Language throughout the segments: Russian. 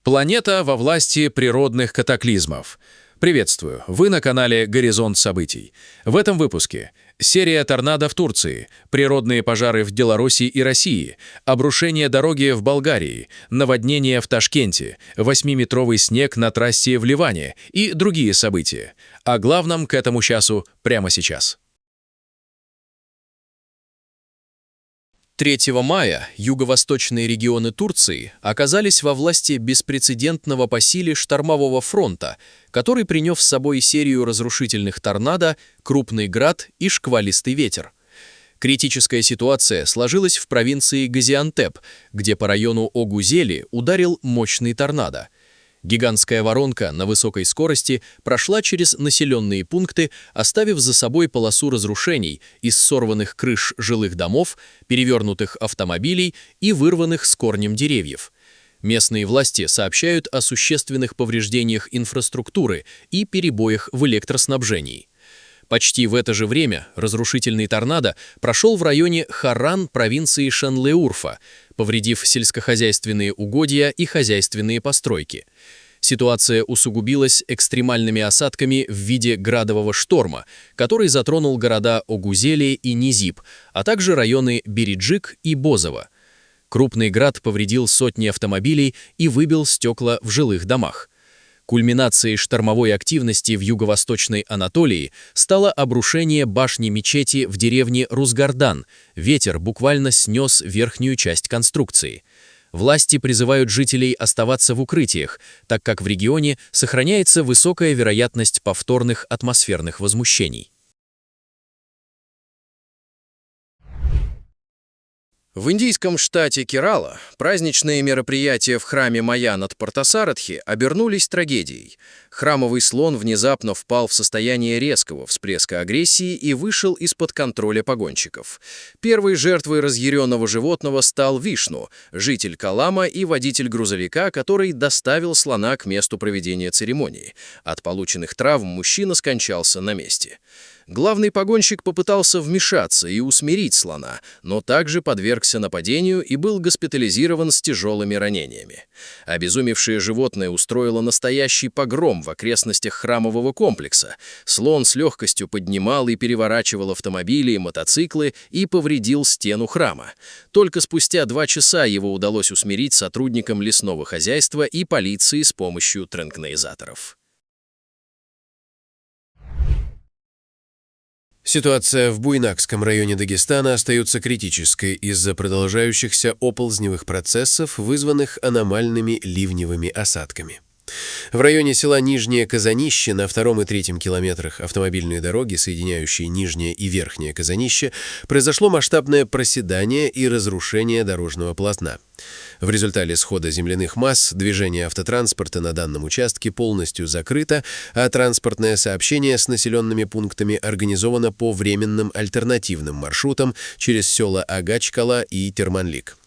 Планета во власти природных катаклизмов. Приветствую, вы на канале «Горизонт событий». В этом выпуске серия торнадо в Турции, природные пожары в Беларуси и России, обрушение дороги в Болгарии, наводнение в Ташкенте, 8-метровый снег на трассе в Ливане и другие события. О главном к этому часу прямо сейчас. 3 мая юго-восточные регионы Турции оказались во власти беспрецедентного по силе штормового фронта, который принес с собой серию разрушительных торнадо, крупный град и шквалистый ветер. Критическая ситуация сложилась в провинции Газиантеп, где по району Огузели ударил мощный торнадо. Гигантская воронка на высокой скорости прошла через населенные пункты, оставив за собой полосу разрушений из сорванных крыш жилых домов, перевернутых автомобилей и вырванных с корнем деревьев. Местные власти сообщают о существенных повреждениях инфраструктуры и перебоях в электроснабжении. Почти в это же время разрушительный торнадо прошел в районе Харран провинции Шанлыурфа, повредив сельскохозяйственные угодья и хозяйственные постройки. Ситуация усугубилась экстремальными осадками в виде градового шторма, который затронул города Огузели и Низип, а также районы Бериджик и Бозово. Крупный град повредил сотни автомобилей и выбил стекла в жилых домах. Кульминацией штормовой активности в юго-восточной Анатолии стало обрушение башни мечети в деревне Рузгардан. Ветер буквально снес верхнюю часть конструкции. Власти призывают жителей оставаться в укрытиях, так как в регионе сохраняется высокая вероятность повторных атмосферных возмущений. В индийском штате Керала праздничные мероприятия в храме Майя над Партасаратхи обернулись трагедией. Храмовый слон внезапно впал в состояние резкого всплеска агрессии и вышел из-под контроля погонщиков. Первой жертвой разъяренного животного стал Вишну, житель Калама и водитель грузовика, который доставил слона к месту проведения церемонии. От полученных травм мужчина скончался на месте. Главный погонщик попытался вмешаться и усмирить слона, но также подвергся нападению и был госпитализирован с тяжелыми ранениями. Обезумевшее животное устроило настоящий погром в окрестностях храмового комплекса. Слон с легкостью поднимал и переворачивал автомобили и мотоциклы и повредил стену храма. Только спустя 2 часа его удалось усмирить сотрудникам лесного хозяйства и полиции с помощью транквилизаторов. Ситуация в Буйнакском районе Дагестана остается критической из-за продолжающихся оползневых процессов, вызванных аномальными ливневыми осадками. В районе села Нижнее Казанище на 2 и 3 километрах автомобильной дороги, соединяющей Нижнее и Верхнее Казанище, произошло масштабное проседание и разрушение дорожного полотна. В результате схода земляных масс движение автотранспорта на данном участке полностью закрыто, а транспортное сообщение с населенными пунктами организовано по временным альтернативным маршрутам через села Агачкала и Терманлик.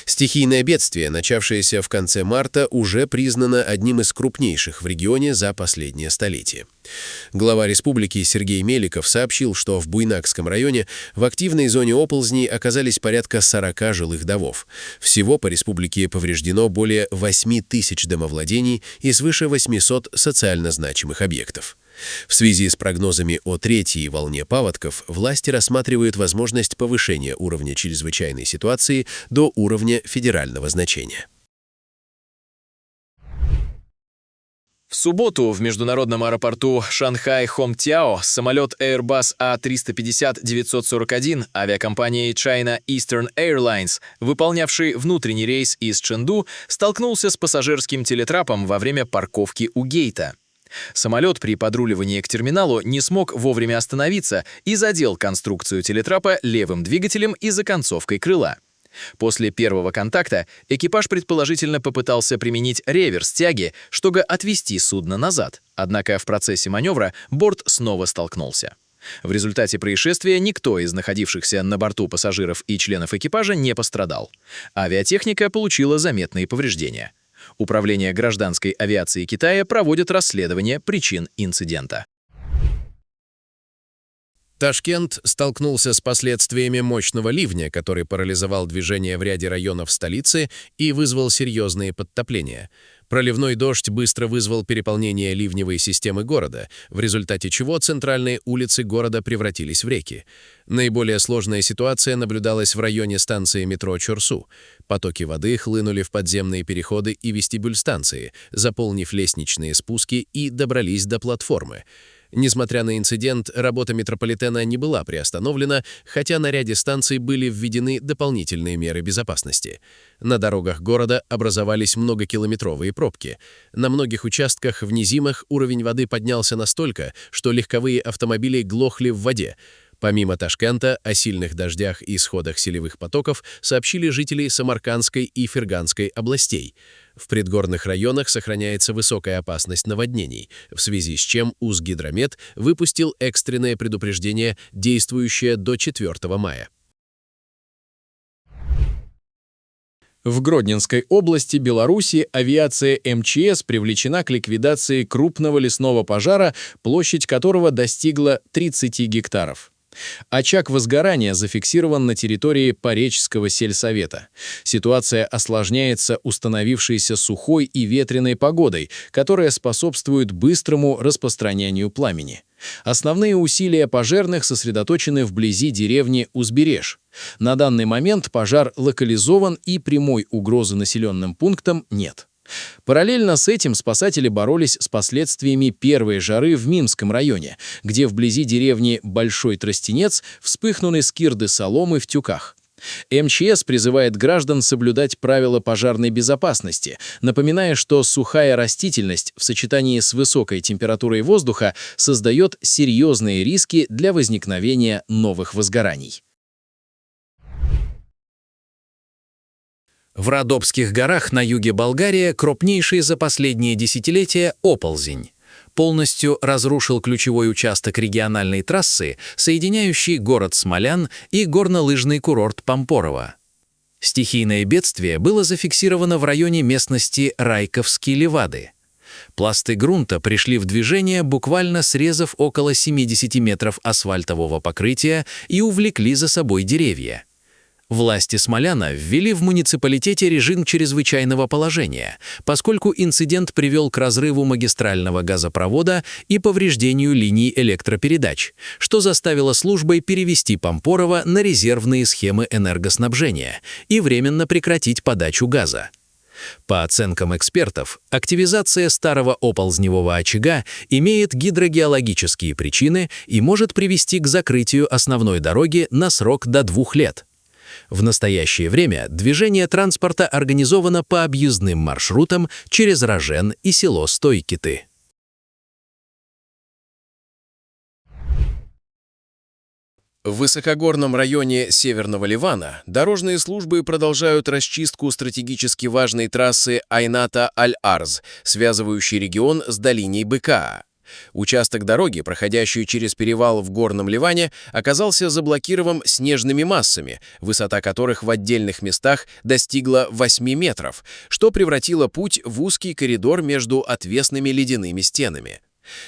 Стихийное бедствие, начавшееся в конце марта, уже признано одним из крупнейших в регионе за последнее столетие. Глава республики Сергей Меликов сообщил, что в Буйнакском районе в активной зоне оползней оказались порядка 40 жилых домов. Всего по республике повреждено более 8 тысяч домовладений и свыше 800 социально значимых объектов. В связи с прогнозами о 3-й волне паводков власти рассматривают возможность повышения уровня чрезвычайной ситуации до уровня федерального значения. В субботу в международном аэропорту Шанхай-Хомтяо самолет Airbus A350-941 авиакомпании China Eastern Airlines, выполнявший внутренний рейс из Чэнду, столкнулся с пассажирским телетрапом во время парковки у гейта. Самолет при подруливании к терминалу не смог вовремя остановиться и задел конструкцию телетрапа левым двигателем и законцовкой крыла. После первого контакта экипаж предположительно попытался применить реверс тяги, чтобы отвести судно назад, однако в процессе маневра борт снова столкнулся. В результате происшествия никто из находившихся на борту пассажиров и членов экипажа не пострадал. Авиатехника получила заметные повреждения. Управление гражданской авиации Китая проводит расследование причин инцидента. Ташкент столкнулся с последствиями мощного ливня, который парализовал движение в ряде районов столицы и вызвал серьезные подтопления. Проливной дождь быстро вызвал переполнение ливневой системы города, в результате чего центральные улицы города превратились в реки. Наиболее сложная ситуация наблюдалась в районе станции метро Чорсу. Потоки воды хлынули в подземные переходы и вестибюль станции, заполнив лестничные спуски и добрались до платформы. Несмотря на инцидент, работа метрополитена не была приостановлена, хотя на ряде станций были введены дополнительные меры безопасности. На дорогах города образовались многокилометровые пробки. На многих участках в низинах уровень воды поднялся настолько, что легковые автомобили глохли в воде. Помимо Ташкента, о сильных дождях и сходах селевых потоков сообщили жители Самаркандской и Ферганской областей. В предгорных районах сохраняется высокая опасность наводнений, в связи с чем Узгидромет выпустил экстренное предупреждение, действующее до 4 мая. В Гродненской области Беларуси авиация МЧС привлечена к ликвидации крупного лесного пожара, площадь которого достигла 30 гектаров. Очаг возгорания зафиксирован на территории Поречского сельсовета. Ситуация осложняется установившейся сухой и ветреной погодой, которая способствует быстрому распространению пламени. Основные усилия пожарных сосредоточены вблизи деревни Узбереж. На данный момент пожар локализован и прямой угрозы населенным пунктам нет. Параллельно с этим спасатели боролись с последствиями первой жары в Минском районе, где вблизи деревни Большой Тростенец вспыхнули скирды соломы в тюках. МЧС призывает граждан соблюдать правила пожарной безопасности, напоминая, что сухая растительность в сочетании с высокой температурой воздуха создает серьезные риски для возникновения новых возгораний. В Родопских горах на юге Болгарии крупнейший за последние десятилетия оползень полностью разрушил ключевой участок региональной трассы, соединяющий город Смолян и горнолыжный курорт Пампорово. Стихийное бедствие было зафиксировано в районе местности Райковские Левады. Пласты грунта пришли в движение, буквально срезав около 70 метров асфальтового покрытия и увлекли за собой деревья. Власти Смоляна ввели в муниципалитете режим чрезвычайного положения, поскольку инцидент привел к разрыву магистрального газопровода и повреждению линий электропередач, что заставило службой перевести Пампорово на резервные схемы энергоснабжения и временно прекратить подачу газа. По оценкам экспертов, активизация старого оползневого очага имеет гидрогеологические причины и может привести к закрытию основной дороги на срок до 2 лет. В настоящее время движение транспорта организовано по объездным маршрутам через Рожен и село Стойкиты. В высокогорном районе Северного Ливана дорожные службы продолжают расчистку стратегически важной трассы Айната-Аль-Арз, связывающей регион с долиней Быкаа. Участок дороги, проходящий через перевал в Горном Ливане, оказался заблокирован снежными массами, высота которых в отдельных местах достигла 8 метров, что превратило путь в узкий коридор между отвесными ледяными стенами.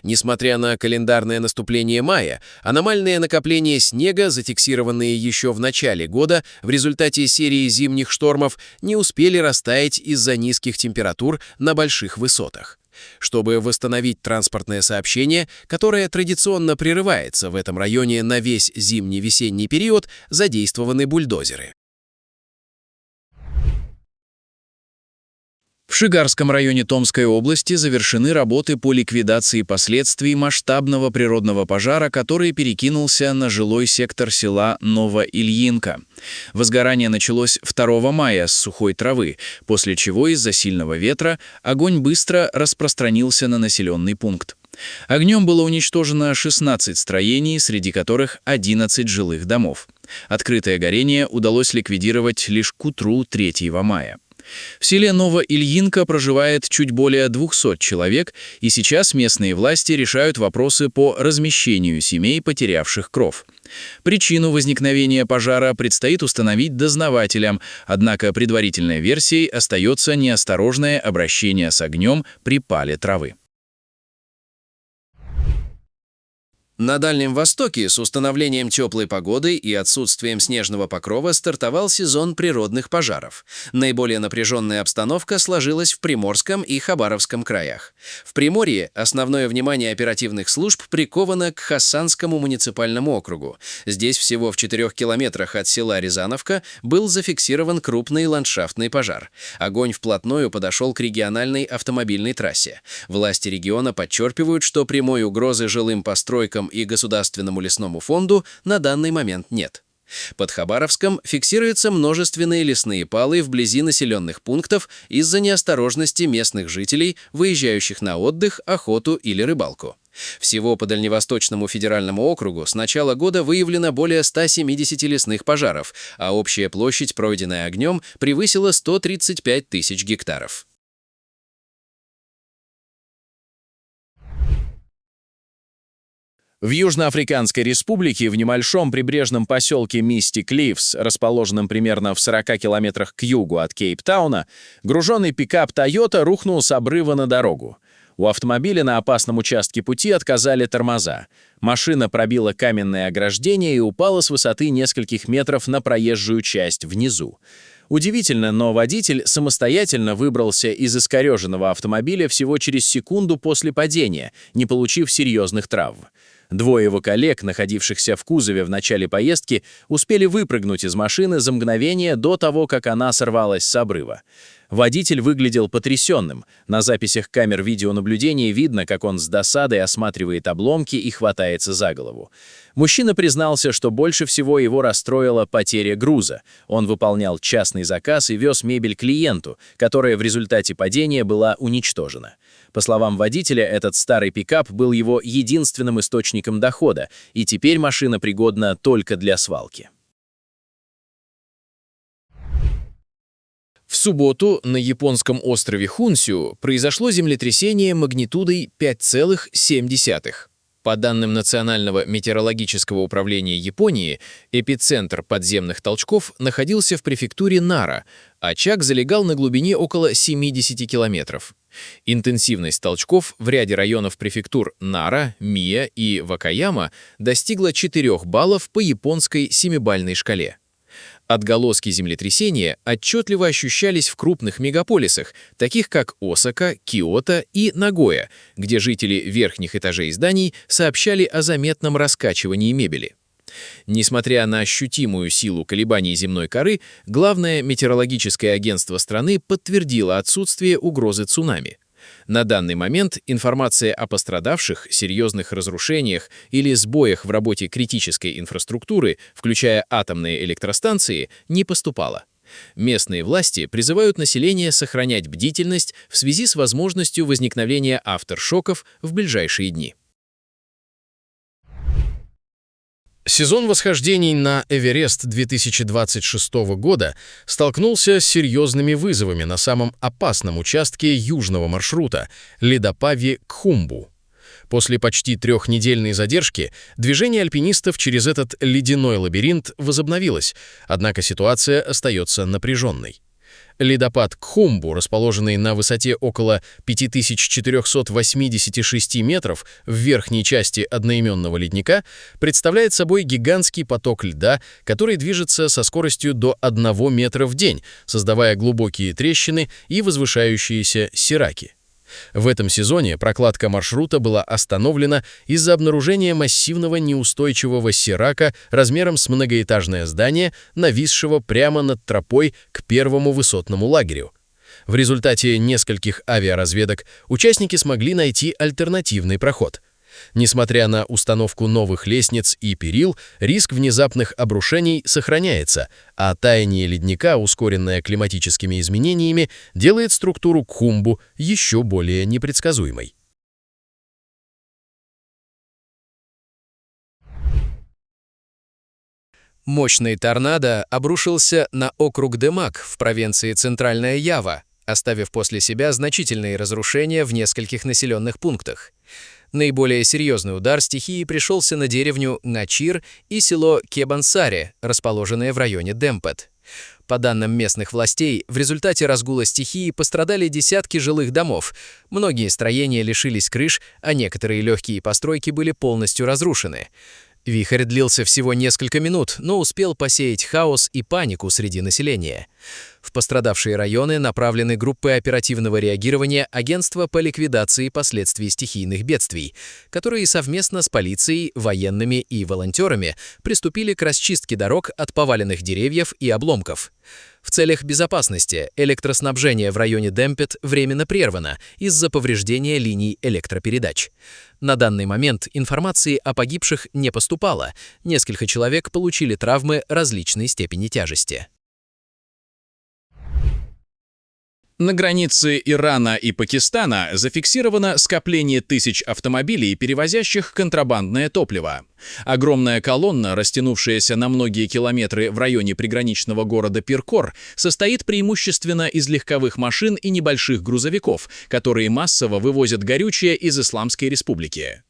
Несмотря на календарное наступление мая, аномальные накопления снега, зафиксированные еще в начале года в результате серии зимних штормов, не успели растаять из-за низких температур на больших высотах. Чтобы восстановить транспортное сообщение, которое традиционно прерывается в этом районе на весь зимний-весенний период, задействованы бульдозеры. В Шигарском районе Томской области завершены работы по ликвидации последствий масштабного природного пожара, который перекинулся на жилой сектор села Новоильинка. Возгорание началось 2 мая с сухой травы, после чего из-за сильного ветра огонь быстро распространился на населенный пункт. Огнем было уничтожено 16 строений, среди которых 11 жилых домов. Открытое горение удалось ликвидировать лишь к утру 3 мая. В селе Новоильинка проживает чуть более 200 человек, и сейчас местные власти решают вопросы по размещению семей, потерявших кров. Причину возникновения пожара предстоит установить дознавателям, однако предварительной версией остается неосторожное обращение с огнем при пале травы. На Дальнем Востоке с установлением теплой погоды и отсутствием снежного покрова стартовал сезон природных пожаров. Наиболее напряженная обстановка сложилась в Приморском и Хабаровском краях. В Приморье основное внимание оперативных служб приковано к Хасанскому муниципальному округу. Здесь всего в 4 километрах от села Рязановка был зафиксирован крупный ландшафтный пожар. Огонь вплотную подошел к региональной автомобильной трассе. Власти региона подчеркивают, что прямой угрозы жилым постройкам и Государственному лесному фонду на данный момент нет. Под Хабаровском фиксируются множественные лесные палы вблизи населенных пунктов из-за неосторожности местных жителей, выезжающих на отдых, охоту или рыбалку. Всего по Дальневосточному федеральному округу с начала года выявлено более 170 лесных пожаров, а общая площадь, пройденная огнем, превысила 135 тысяч гектаров. В Южноафриканской республике в небольшом прибрежном поселке Мистик Ливс, расположенном примерно в 40 километрах к югу от Кейптауна, груженный пикап Toyota рухнул с обрыва на дорогу. У автомобиля на опасном участке пути отказали тормоза. Машина пробила каменное ограждение и упала с высоты нескольких метров на проезжую часть внизу. Удивительно, но водитель самостоятельно выбрался из искореженного автомобиля всего через секунду после падения, не получив серьезных травм. Двое его коллег, находившихся в кузове в начале поездки, успели выпрыгнуть из машины за мгновение до того, как она сорвалась с обрыва. Водитель выглядел потрясенным. На записях камер видеонаблюдения видно, как он с досадой осматривает обломки и хватается за голову. Мужчина признался, что больше всего его расстроила потеря груза. Он выполнял частный заказ и вез мебель клиенту, которая в результате падения была уничтожена. По словам водителя, этот старый пикап был его единственным источником дохода, и теперь машина пригодна только для свалки. В субботу на японском острове Хонсю произошло землетрясение магнитудой 5,7. По данным Национального метеорологического управления Японии, эпицентр подземных толчков находился в префектуре Нара, очаг залегал на глубине около 70 километров. Интенсивность толчков в ряде районов префектур Нара, Мия и Вакаяма достигла 4 баллов по японской 7-бальной шкале. Отголоски землетрясения отчетливо ощущались в крупных мегаполисах, таких как Осака, Киото и Нагоя, где жители верхних этажей зданий сообщали о заметном раскачивании мебели. Несмотря на ощутимую силу колебаний земной коры, главное метеорологическое агентство страны подтвердило отсутствие угрозы цунами. На данный момент информация о пострадавших, серьезных разрушениях или сбоях в работе критической инфраструктуры, включая атомные электростанции, не поступала. Местные власти призывают население сохранять бдительность в связи с возможностью возникновения афтершоков в ближайшие дни. Сезон восхождений на Эверест 2026 года столкнулся с серьезными вызовами на самом опасном участке южного маршрута – Ледопави-Кхумбу. После почти 3-недельной задержки движение альпинистов через этот ледяной лабиринт возобновилось, однако ситуация остается напряженной. Ледопад Кхумбу, расположенный на высоте около 5486 метров в верхней части одноименного ледника, представляет собой гигантский поток льда, который движется со скоростью до 1 метра в день, создавая глубокие трещины и возвышающиеся сираки. В этом сезоне прокладка маршрута была остановлена из-за обнаружения массивного неустойчивого сирака размером с многоэтажное здание, нависшего прямо над тропой к первому высотному лагерю. В результате нескольких авиаразведок участники смогли найти альтернативный проход. Несмотря на установку новых лестниц и перил, риск внезапных обрушений сохраняется, а таяние ледника, ускоренное климатическими изменениями, делает структуру Кхумбу еще более непредсказуемой. Мощный торнадо обрушился на округ Демак в провинции Центральная Ява, оставив после себя значительные разрушения в нескольких населенных пунктах. Наиболее серьезный удар стихии пришелся на деревню Начир и село Кебансаре, расположенное в районе Демпет. По данным местных властей, в результате разгула стихии пострадали десятки жилых домов. Многие строения лишились крыш, а некоторые легкие постройки были полностью разрушены. Вихрь длился всего несколько минут, но успел посеять хаос и панику среди населения. В пострадавшие районы направлены группы оперативного реагирования Агентства по ликвидации последствий стихийных бедствий, которые совместно с полицией, военными и волонтерами приступили к расчистке дорог от поваленных деревьев и обломков. В целях безопасности электроснабжение в районе Демпет временно прервано из-за повреждения линий электропередач. На данный момент информации о погибших не поступало, несколько человек получили травмы различной степени тяжести. На границе Ирана и Пакистана зафиксировано скопление тысяч автомобилей, перевозящих контрабандное топливо. Огромная колонна, растянувшаяся на многие километры в районе приграничного города Пиркор, состоит преимущественно из легковых машин и небольших грузовиков, которые массово вывозят горючее из Исламской Республики.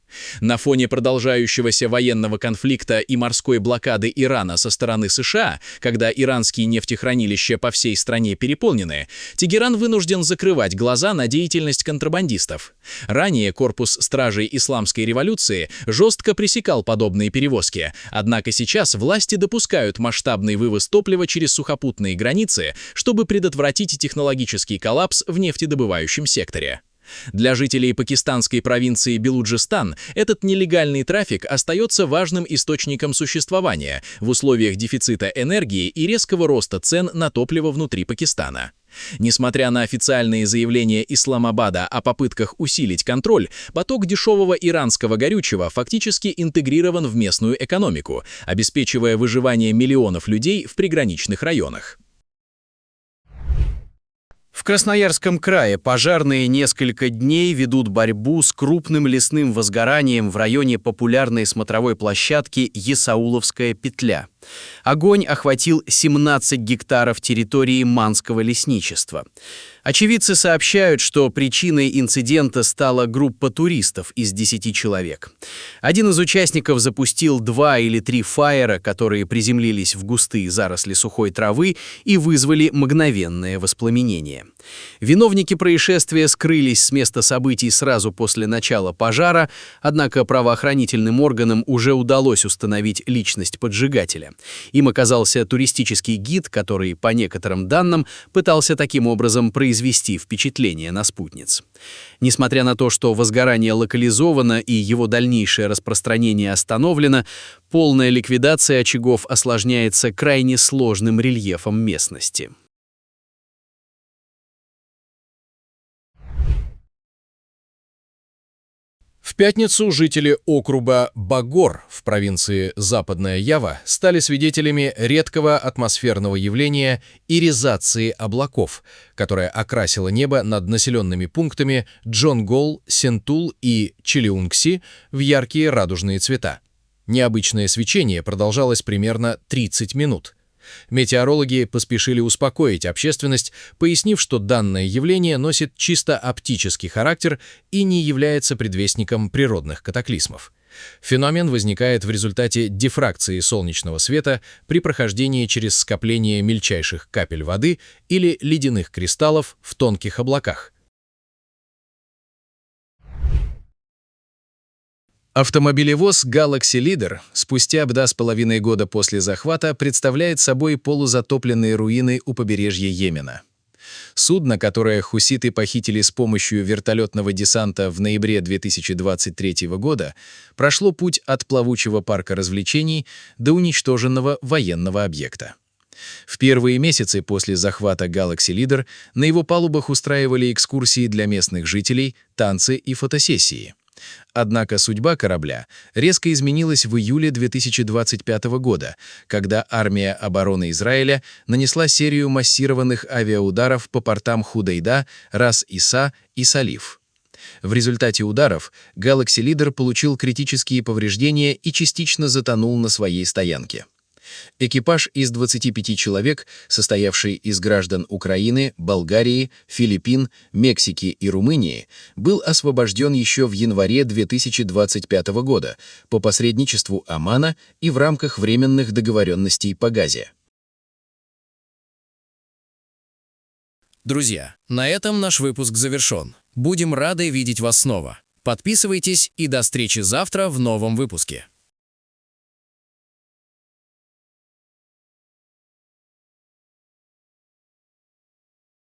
На фоне продолжающегося военного конфликта и морской блокады Ирана со стороны США, когда иранские нефтехранилища по всей стране переполнены, Тегеран вынужден закрывать глаза на деятельность контрабандистов. Ранее корпус стражей Исламской революции жестко пресекал подобные перевозки, однако сейчас власти допускают масштабный вывоз топлива через сухопутные границы, чтобы предотвратить технологический коллапс в нефтедобывающем секторе. Для жителей пакистанской провинции Белуджистан этот нелегальный трафик остается важным источником существования в условиях дефицита энергии и резкого роста цен на топливо внутри Пакистана. Несмотря на официальные заявления Исламабада о попытках усилить контроль, поток дешевого иранского горючего фактически интегрирован в местную экономику, обеспечивая выживание миллионов людей в приграничных районах. В Красноярском крае пожарные несколько дней ведут борьбу с крупным лесным возгоранием в районе популярной смотровой площадки Есауловская петля. Огонь охватил 17 гектаров территории Манского лесничества. Очевидцы сообщают, что причиной инцидента стала группа туристов из 10 человек. Один из участников запустил 2 или 3 фаера, которые приземлились в густые заросли сухой травы и вызвали мгновенное воспламенение. Виновники происшествия скрылись с места событий сразу после начала пожара, однако правоохранительным органам уже удалось установить личность поджигателя. Им оказался туристический гид, который, по некоторым данным, пытался таким образом произвести впечатление на спутниц. Несмотря на то, что возгорание локализовано и его дальнейшее распространение остановлено, полная ликвидация очагов осложняется крайне сложным рельефом местности. В пятницу жители округа Багор в провинции Западная Ява стали свидетелями редкого атмосферного явления иризации облаков, которое окрасило небо над населенными пунктами Джонгол, Сентул и Чилеунгси в яркие радужные цвета. Необычное свечение продолжалось примерно 30 минут. Метеорологи поспешили успокоить общественность, пояснив, что данное явление носит чисто оптический характер и не является предвестником природных катаклизмов. Феномен возникает в результате дифракции солнечного света при прохождении через скопление мельчайших капель воды или ледяных кристаллов в тонких облаках. Автомобилевоз Galaxy Leader спустя 2,5 года после захвата представляет собой полузатопленные руины у побережья Йемена. Судно, которое хуситы похитили с помощью вертолетного десанта в ноябре 2023 года, прошло путь от плавучего парка развлечений до уничтоженного военного объекта. В первые месяцы после захвата Galaxy Leader на его палубах устраивали экскурсии для местных жителей, танцы и фотосессии. Однако судьба корабля резко изменилась в июле 2025 года, когда армия обороны Израиля нанесла серию массированных авиаударов по портам Худейда, Рас-Иса и Салиф. В результате ударов Galaxy Leader получил критические повреждения и частично затонул на своей стоянке. Экипаж из 25 человек, состоявший из граждан Украины, Болгарии, Филиппин, Мексики и Румынии, был освобожден еще в январе 2025 года по посредничеству Омана и в рамках временных договоренностей по Газе. Друзья, на этом наш выпуск завершен. Будем рады видеть вас снова. Подписывайтесь и до встречи завтра в новом выпуске.